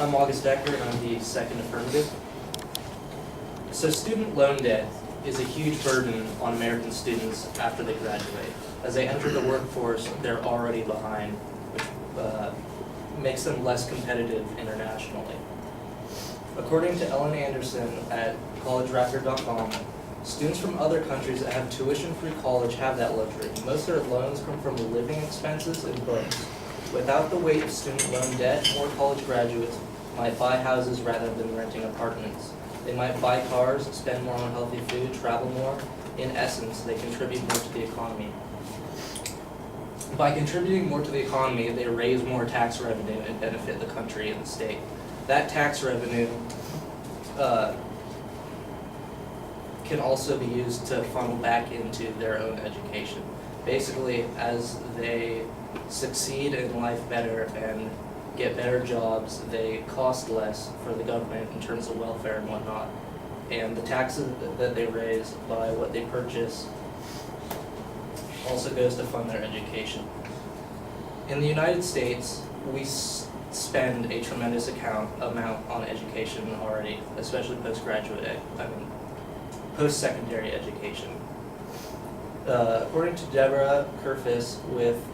I'm August Decker, and I'm the second affirmative. So student loan debt is a huge burden on American students after they graduate. As they enter the workforce, they're already behind, which makes them less competitive internationally. According to Ellen Anderson at collegerecord.com, students from other countries that have tuition-free college have that luxury. Most of their loans come from living expenses and books. Without the weight of student loan debt, more college graduates might buy houses rather than renting apartments. They might buy cars, spend more on healthy food, travel more. In essence, they contribute more to the economy. By contributing more to the economy, they raise more tax revenue and benefit the country and the state. That tax revenue can also be used to funnel back into their own education. Basically, as they succeed in life better and get better jobs, they cost less for the government in terms of welfare and whatnot. And the taxes that they raise by what they purchase also goes to fund their education. In the United States, we spend a tremendous amount on education already, especially post-secondary education. According to Deborah Kerfis with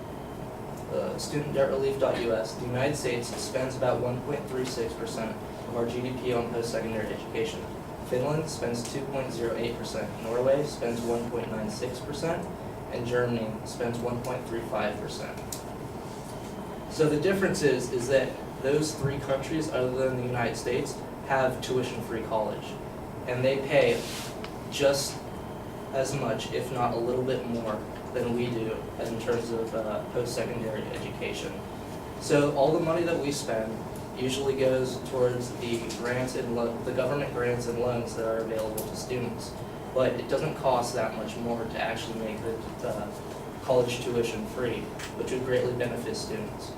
StudentDebtRelief.us, the United States spends about 1.36% of our GDP on post-secondary education. Finland spends 2.08%, Norway spends 1.96%, and Germany spends 1.35%. So the difference is that those three countries, other than the United States, have tuition-free college, and they pay just as much, if not a little bit more, than we do in terms of post-secondary education. So all the money that we spend usually goes towards the grants and the government grants and loans that are available to students, but it doesn't cost that much more to actually make the college tuition free, which would greatly benefit students.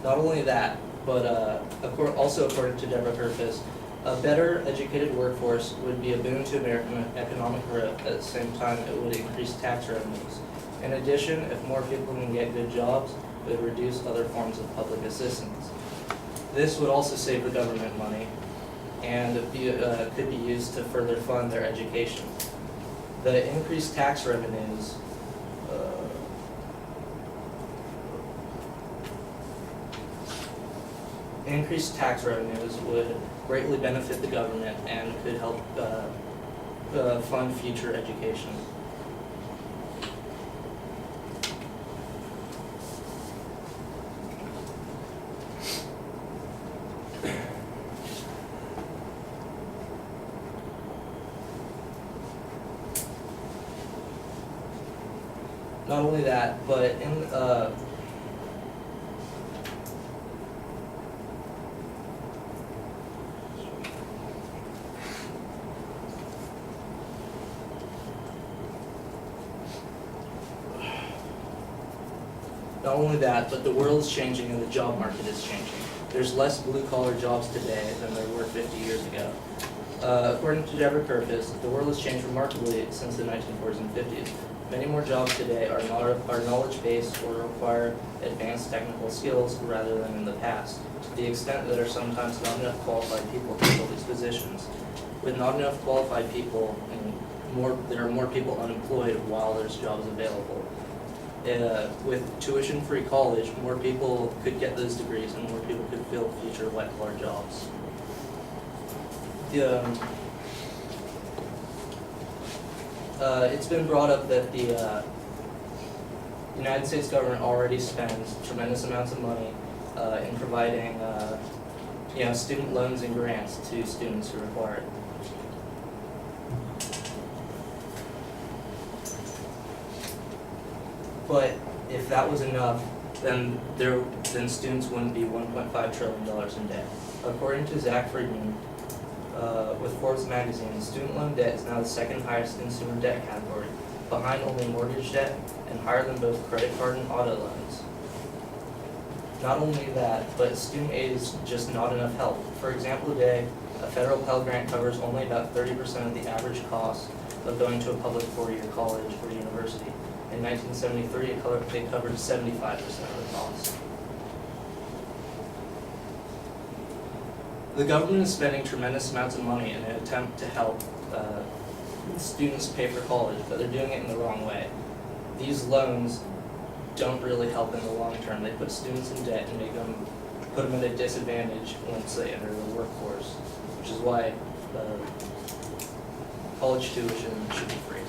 Not only that, but also according to Deborah Kerfis, a better educated workforce would be a boon to American economic growth. At the same time, it would increase tax revenues. In addition, if more people can get good jobs, it would reduce other forms of public assistance. This would also save the government money and could be used to further fund their education. The increased tax revenues would greatly benefit the government and could help fund future education. Not only that, but the world is changing and the job market is changing. There's less blue-collar jobs today than there were 50 years ago. According to Deborah Kerfis, the world has changed remarkably since the 1940s and 50s. Many more jobs today are knowledge-based or require advanced technical skills rather than in the past, to the extent that there are sometimes not enough qualified people to fill these positions. With not enough qualified people, there are more people unemployed while there's jobs available. With tuition-free college, more people could get those degrees and more people could fill future white-collar jobs. It's been brought up that the United States government already spends tremendous amounts of money in providing student loans and grants to students who require it. But if that was enough, then students wouldn't be $1.5 trillion in debt. According to Zach Friedman with Forbes magazine, student loan debt is now the second highest consumer debt category, behind only mortgage debt and higher than both credit card and auto loans. Not only that, but student aid is just not enough help. For example, today, a federal Pell Grant covers only about 30% of the average cost of going to a public four-year college or university. In 1973, they covered 75% of the cost. The government is spending tremendous amounts of money in an attempt to help students pay for college, but they're doing it in the wrong way. These loans don't really help in the long term. They put students in debt and put them at a disadvantage once they enter the workforce, which is why college tuition should be free.